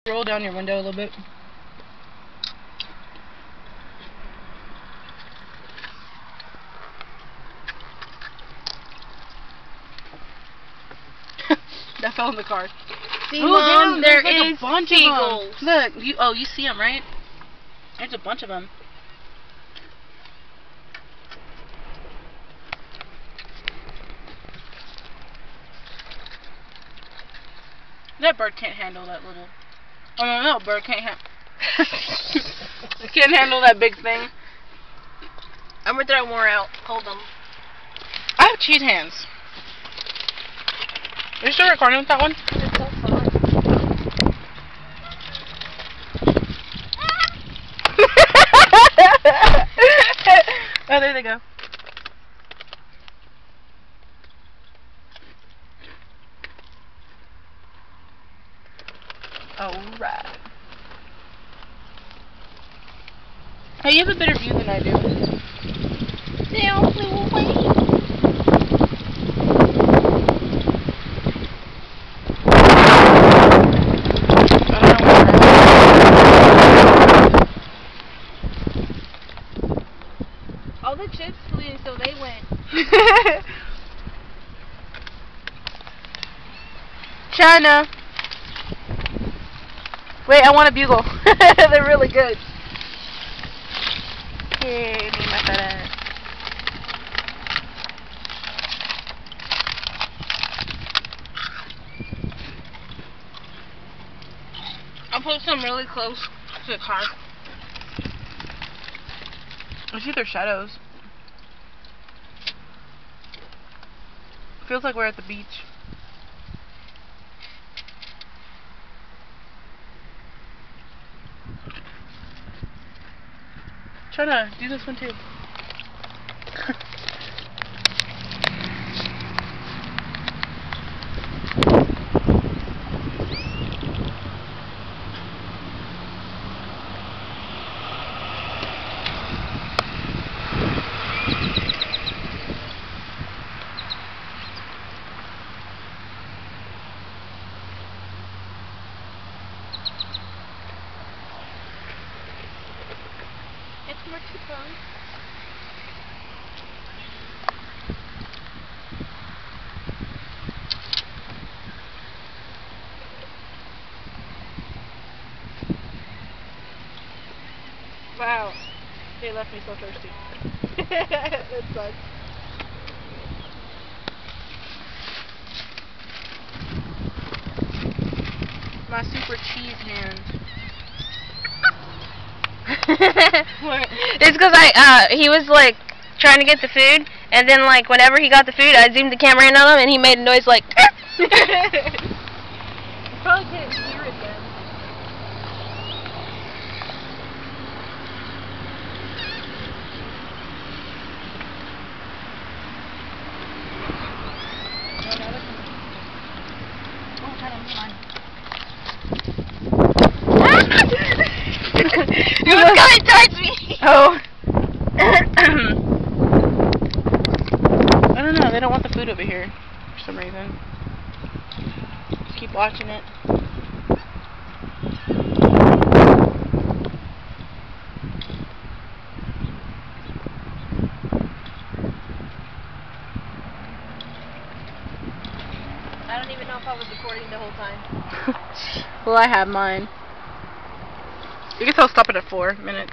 Roll down your window a little bit. That fell in the car. See, Mom, there like is a bunch seagulls. Of them. Look, you see them, right? There's a bunch of them. That bird can't handle that little. Oh no, bird can't handle. It can't handle that big thing. I'm gonna throw more out. Hold them. I have cheese hands. Are you still recording with that one? It's so fun. Oh, there they go. Alright. Hey, you have a better view than I do. They'll flew away. All the chips flew, so they went. China. Wait, I want a bugle. They're really good. Yay, me my fat ass. I'll put some really close to the car. I see their shadows. Feels like we're at the beach. Try to do this one too. It's more too fun. Wow, they left me so thirsty. That sucks. My super cheese hand. What? It's because he was like trying to get the food, and then like whenever he got the food, I zoomed the camera in on him, and he made a noise like. You probably can't hear it then. He was coming towards me. Oh. I don't know, they don't want the food over here for some reason. Just keep watching it. I don't even know if I was recording the whole time. Well, I have mine. You can still stop it at 4 minutes.